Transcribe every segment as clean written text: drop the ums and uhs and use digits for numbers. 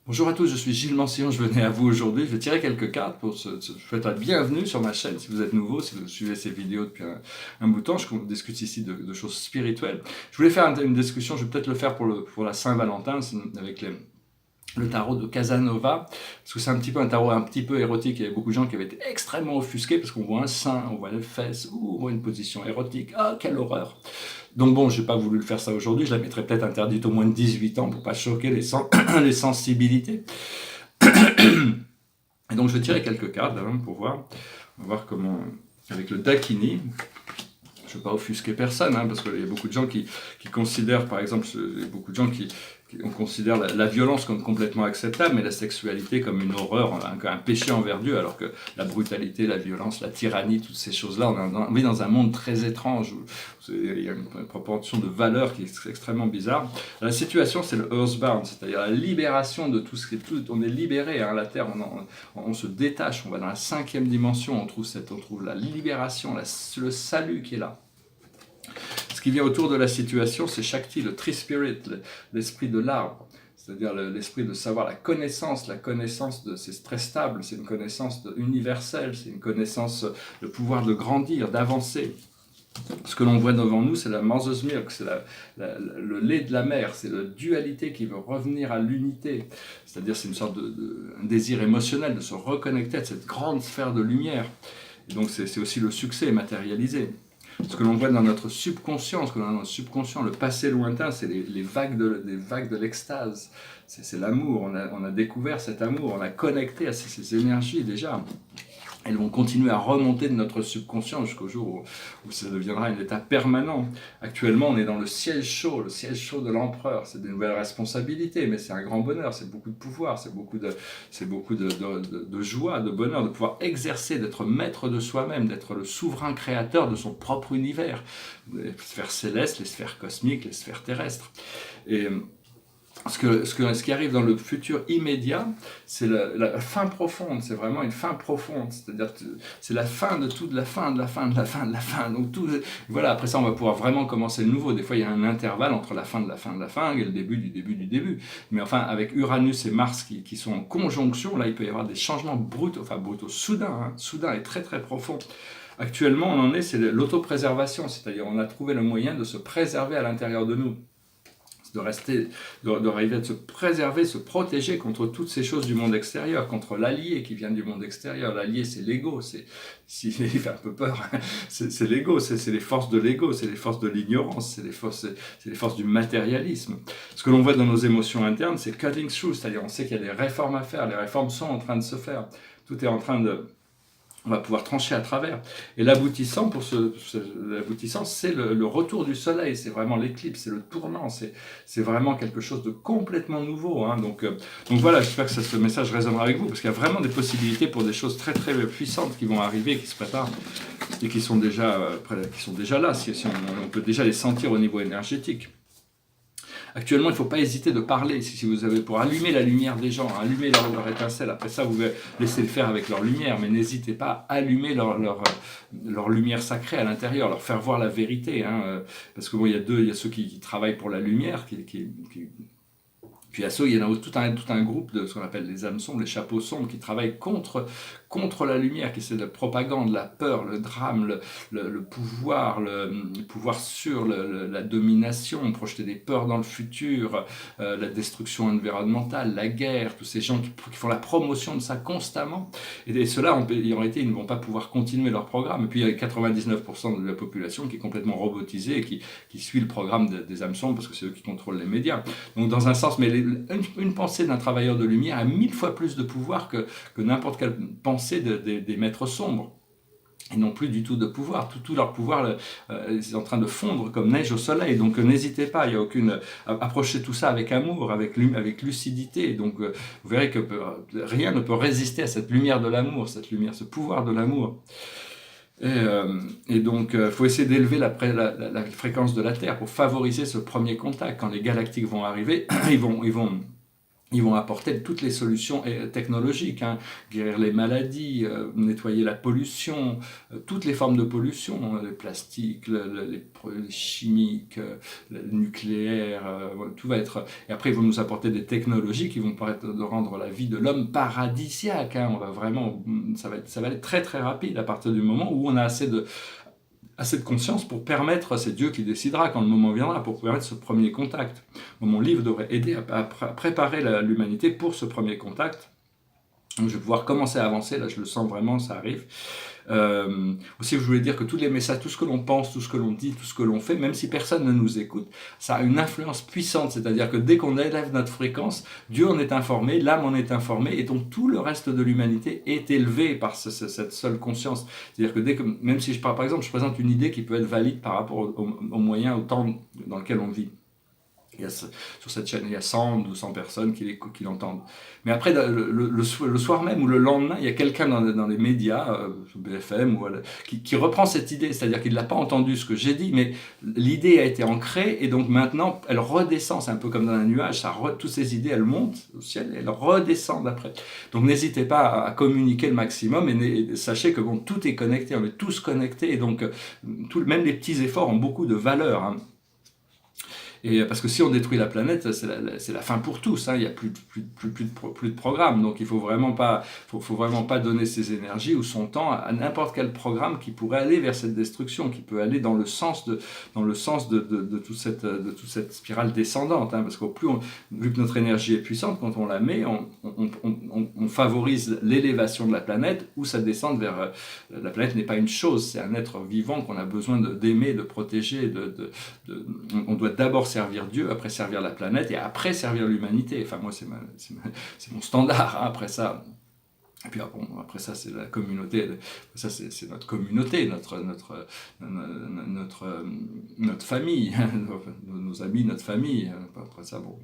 Bonjour à tous, je suis Gilles Mancillon, je venais à vous aujourd'hui, je vais tirer quelques cartes pour je vous souhaite la bienvenue sur ma chaîne si vous êtes nouveau, si vous suivez ces vidéos depuis un bout de temps, je discute ici de choses spirituelles. Je voulais faire une discussion, je vais peut-être le faire pour la Saint-Valentin avec le tarot de Casanova, parce que c'est un petit peu un tarot un petit peu érotique, il y avait beaucoup de gens qui avaient été extrêmement offusqués parce qu'on voit un sein, on voit les fesses, ou on voit une position érotique, ah quelle horreur! Donc bon, je n'ai pas voulu le faire ça aujourd'hui, je la mettrais peut-être interdite au moins de 18 ans pour pas choquer les sensibilités. Et donc je vais tirer quelques cartes pour voir, on va voir comment, avec le Dakini, je ne veux pas offusquer personne, parce qu'il y a beaucoup de gens qui considèrent, par exemple, il y a beaucoup de gens on considère la violence comme complètement acceptable, mais la sexualité comme une horreur, un péché envers Dieu, alors que la brutalité, la violence, la tyrannie, toutes ces choses-là, on vit dans un monde très étrange, où il y a une proportion de valeurs qui est extrêmement bizarre. La situation, c'est le Earthbound, c'est-à-dire la libération de tout ce qui est tout. On est libéré, la Terre, on se détache, on va dans la 5e dimension, on trouve la libération, le salut qui est là. Ce qui vient autour de la situation, c'est Shakti, le Tree Spirit, l'esprit de l'arbre, c'est-à-dire l'esprit de savoir, la connaissance c'est très stable, c'est une connaissance universelle, c'est une connaissance, le pouvoir de grandir, d'avancer. Ce que l'on voit devant nous, c'est la Mother's Milk, c'est le lait de la mer, c'est la dualité qui veut revenir à l'unité, c'est-à-dire c'est une sorte un désir émotionnel de se reconnecter à cette grande sphère de lumière. Et donc c'est aussi le succès matérialisé. Ce que l'on voit dans notre subconscient, le passé lointain, c'est les vagues de l'extase. C'est l'amour, on a découvert cet amour, on a connecté à ces énergies déjà. Elles vont continuer à remonter de notre subconscient jusqu'au jour où ça deviendra un état permanent. Actuellement, on est dans le siège chaud de l'empereur. C'est des nouvelles responsabilités, mais c'est un grand bonheur, c'est beaucoup de pouvoir, c'est beaucoup de joie, de bonheur, de pouvoir exercer, d'être maître de soi-même, d'être le souverain créateur de son propre univers. Les sphères célestes, les sphères cosmiques, les sphères terrestres. Et ce qui arrive dans le futur immédiat, c'est la fin profonde, c'est vraiment une fin profonde, c'est-à-dire que c'est la fin de tout, de la fin. Donc voilà, après ça on va pouvoir vraiment commencer le nouveau. Des fois il y a un intervalle entre la fin et le début du début. Mais enfin avec Uranus et Mars qui sont en conjonction, là il peut y avoir des changements brutaux, soudains et très très profonds. Actuellement on en est, c'est l'autopréservation, c'est-à-dire on a trouvé le moyen de se préserver à l'intérieur de nous. D'arriver à se préserver, se protéger contre toutes ces choses du monde extérieur, contre l'allié qui vient du monde extérieur. L'allié, c'est l'ego, il fait un peu peur, c'est l'ego, c'est les forces de l'ego, c'est les forces de l'ignorance, c'est les forces du matérialisme. Ce que l'on voit dans nos émotions internes, c'est cutting through, c'est-à-dire on sait qu'il y a des réformes à faire, les réformes sont en train de se faire, tout est en train de... On va pouvoir trancher à travers. Et l'aboutissant, c'est le retour du soleil, c'est vraiment l'éclipse, c'est le tournant, c'est vraiment quelque chose de complètement nouveau. Donc voilà, j'espère que ce message résonnera avec vous, parce qu'il y a vraiment des possibilités pour des choses très très puissantes qui vont arriver, qui se préparent, et qui sont déjà là, si on peut déjà les sentir au niveau énergétique. Actuellement, il ne faut pas hésiter de parler, si vous avez pour allumer la lumière des gens, allumer leur étincelle. Après ça, vous laissez le faire avec leur lumière, mais n'hésitez pas à allumer leur lumière sacrée à l'intérieur, leur faire voir la vérité. Parce que bon, il y a ceux qui travaillent pour la lumière, puis il y en a tout un groupe de ce qu'on appelle les âmes sombres, les chapeaux sombres, qui travaillent contre la lumière, qui c'est de la propagande, la peur, le drame, le pouvoir, sur la domination, projeter des peurs dans le futur, la destruction environnementale, la guerre, tous ces gens qui font la promotion de ça constamment. Et ceux-là, en réalité, ils ne vont pas pouvoir continuer leur programme. Et puis il y a 99% de la population qui est complètement robotisée et qui suit le programme des âmes sombres parce que c'est eux qui contrôlent les médias. Donc dans un sens, mais une pensée d'un travailleur de lumière a 1000 fois plus de pouvoir que n'importe quelle pensée des maîtres sombres. Ils n'ont plus du tout de pouvoir, tout leur pouvoir est en train de fondre comme neige au soleil, donc n'hésitez pas, il y a approchez tout ça avec amour, avec lucidité, donc vous verrez que rien ne peut résister à cette lumière de l'amour, ce pouvoir de l'amour. Et donc, il faut essayer d'élever la fréquence de la Terre pour favoriser ce premier contact. Quand les galactiques vont arriver, ils vont Ils vont apporter toutes les solutions technologiques, hein, guérir les maladies, nettoyer la pollution, toutes les formes de pollution, les plastiques, les produits chimiques, le nucléaire, tout va être... Et après, ils vont nous apporter des technologies qui vont permettre de rendre la vie de l'homme paradisiaque. Hein. On va vraiment, ça va être très très rapide à partir du moment où on a assez de conscience pour permettre, c'est Dieu qui décidera quand le moment viendra, pour permettre ce premier contact. Mon livre devrait aider à préparer l'humanité pour ce premier contact. Donc je vais pouvoir commencer à avancer, là je le sens vraiment, ça arrive. Aussi, je voulais dire que tous les messages, tout ce que l'on pense, tout ce que l'on dit, tout ce que l'on fait, même si personne ne nous écoute, ça a une influence puissante. C'est-à-dire que dès qu'on élève notre fréquence, Dieu en est informé, l'âme en est informée, et donc tout le reste de l'humanité est élevé par cette seule conscience. C'est-à-dire que même si par exemple, je présente une idée qui peut être valide par rapport aux moyens, au temps dans lequel on vit. Sur cette chaîne, il y a 100, 200 personnes qui l'entendent. Mais après, le soir même ou le lendemain, il y a quelqu'un dans les médias, BFM, qui reprend cette idée. C'est-à-dire qu'il ne l'a pas entendu ce que j'ai dit, mais l'idée a été ancrée et donc maintenant, elle redescend. C'est un peu comme dans un nuage. Toutes ces idées, elles montent au ciel et elles redescendent après. Donc n'hésitez pas à communiquer le maximum et sachez que bon, tout est connecté. On est tous connectés et donc même les petits efforts ont beaucoup de valeur. Hein. Et parce que si on détruit la planète, c'est la fin pour tous. Hein. Il n'y a plus de programme. Donc il ne faut vraiment pas donner ses énergies ou son temps à n'importe quel programme qui pourrait aller vers cette destruction, qui peut aller dans le sens de toute cette spirale descendante. Hein. Parce que vu que notre énergie est puissante, quand on la met, on favorise l'élévation de la planète ou ça descend vers... La planète n'est pas une chose, c'est un être vivant qu'on a besoin d'aimer, de protéger. On doit d'abord servir Dieu, après servir la planète et après servir l'humanité. Enfin, moi, c'est mon standard. Hein. Après ça, et puis après ça, c'est la communauté. Ça, c'est notre communauté, notre famille, nos amis, notre famille. Après ça, bon,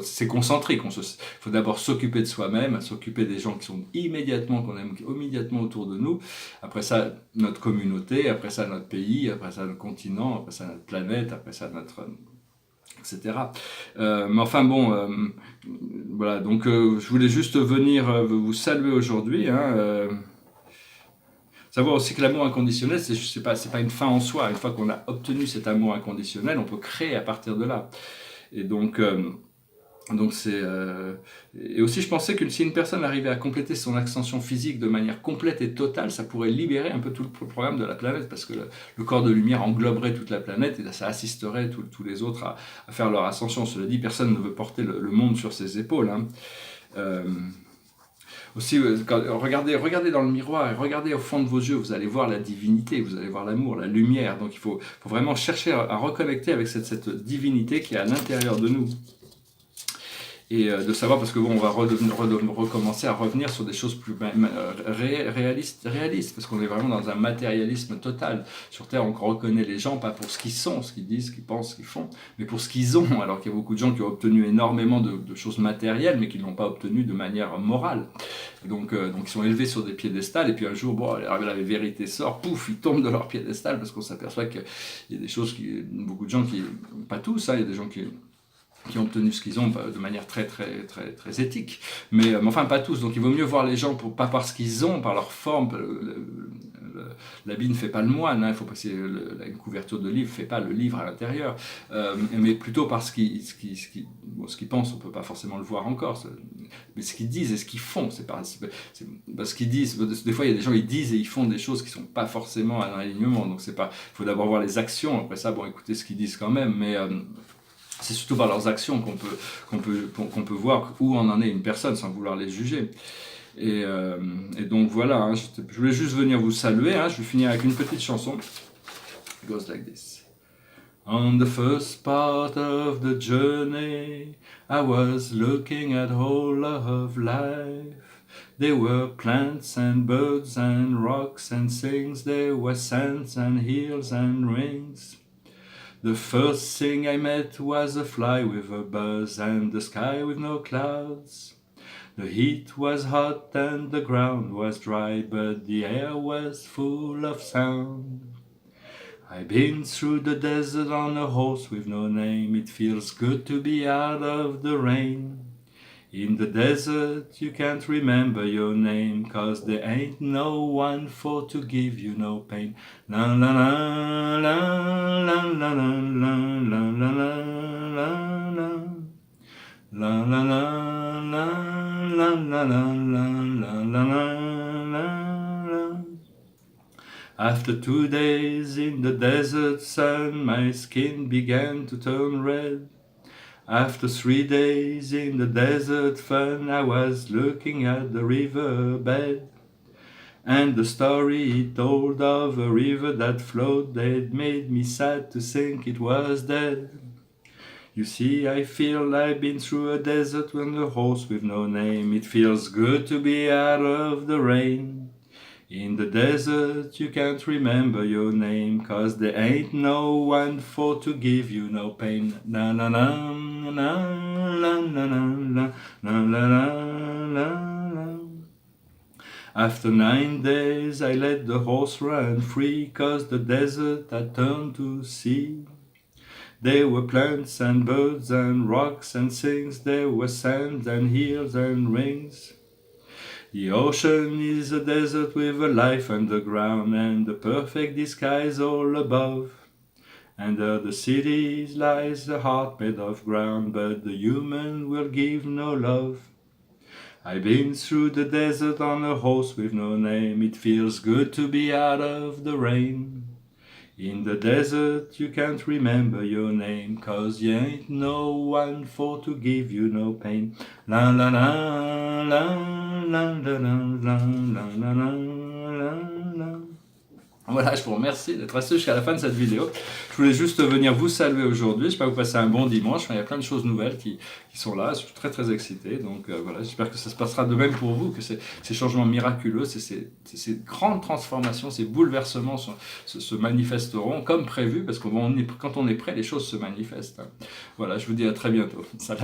c'est concentrique. Il faut d'abord s'occuper de soi-même, s'occuper des gens qui sont qu'on aime immédiatement autour de nous. Après ça, notre communauté. Après ça, notre pays. Après ça, notre continent. Après ça, notre planète. Après ça, etc. Mais enfin bon, voilà, donc je voulais juste venir vous saluer aujourd'hui. Hein, savoir aussi que l'amour inconditionnel, c'est pas une fin en soi. Une fois qu'on a obtenu cet amour inconditionnel, on peut créer à partir de là. Et donc c'est... Et aussi, je pensais que si une personne arrivait à compléter son ascension physique de manière complète et totale, ça pourrait libérer un peu tout le programme de la planète, parce que le corps de lumière engloberait toute la planète et ça assisterait tous les autres à faire leur ascension. Cela dit, personne ne veut porter le monde sur ses épaules. Hein. Aussi, regardez dans le miroir et regardez au fond de vos yeux, vous allez voir la divinité, vous allez voir l'amour, la lumière. Donc il faut vraiment chercher à reconnecter avec cette divinité qui est à l'intérieur de nous. Et de savoir, parce que bon, on va recommencer à revenir sur des choses plus réalistes, parce qu'on est vraiment dans un matérialisme total. Sur Terre, on reconnaît les gens, pas pour ce qu'ils sont, ce qu'ils disent, ce qu'ils pensent, ce qu'ils font, mais pour ce qu'ils ont, alors qu'il y a beaucoup de gens qui ont obtenu énormément de choses matérielles, mais qui ne l'ont pas obtenu de manière morale. Donc ils sont élevés sur des piédestals, et puis un jour, bon, la vérité sort, pouf, ils tombent de leur piédestal, parce qu'on s'aperçoit qu'il y a des choses beaucoup de gens qui, pas tous, hein, il y a des gens qui ont obtenu ce qu'ils ont de manière très éthique, mais enfin pas tous. Donc il vaut mieux voir les gens pas par ce qu'ils ont, par leur forme. L'habit ne fait pas le moine, hein, il faut passer une couverture de livre, fait pas le livre à l'intérieur, mais plutôt par ce qu'ils pensent. On peut pas forcément le voir encore, mais ce qu'ils disent et ce qu'ils font, c'est ce qu'ils disent. Des fois il y a des gens, ils disent et ils font des choses qui sont pas forcément en alignement, donc il faut d'abord voir les actions, après ça, bon, écoutez ce qu'ils disent quand même, mais c'est surtout par leurs actions qu'on peut voir où en est une personne sans vouloir les juger. Et donc voilà, hein, je voulais juste venir vous saluer. Hein, je vais finir avec une petite chanson. It goes like this. On the first part of the journey, I was looking at all of life. There were plants and birds and rocks and things. There were sands and hills and rings. The first thing I met was a fly with a buzz and the sky with no clouds. The heat was hot and the ground was dry, but the air was full of sound. I've been through the desert on a horse with no name. It feels good to be out of the rain. In the desert you can't remember your name, 'cause there ain't no one for to give you no pain. La la la la la la la la la la la la. La la la la la la la la la la la. After 2 days in the desert sun, my skin began to turn red. After 3 days in the desert fun, I was looking at the riverbed. And the story it told of a river that flowed, that made me sad to think it was dead. You see, I feel I've been through a desert on a horse with no name. It feels good to be out of the rain. In the desert you can't remember your name, 'cause there ain't no one for to give you no pain. La la la la la la la la la la. After 9 days I let the horse run free, 'cause the desert had turned to sea. There were plants and birds and rocks and things, there were sands and hills and rings. The ocean is a desert with a life underground, and a perfect disguise all above. Under the cities lies a heart made of ground, but the human will give no love. I've been through the desert on a horse with no name. It feels good to be out of the rain. In the desert you can't remember your name, 'cause you ain't no one for to give you no pain. La la la la la la la la la la la. Voilà, je vous remercie d'être resté jusqu'à la fin de cette vidéo. Je voulais juste venir vous saluer aujourd'hui. J'espère que vous passez un bon dimanche. Il y a plein de choses nouvelles qui sont là. Je suis très très excité. Donc voilà, j'espère que ça se passera de même pour vous, que ces changements miraculeux, ces grandes transformations, ces bouleversements se manifesteront comme prévu, parce que quand on est prêt, les choses se manifestent. Voilà, je vous dis à très bientôt. Salut.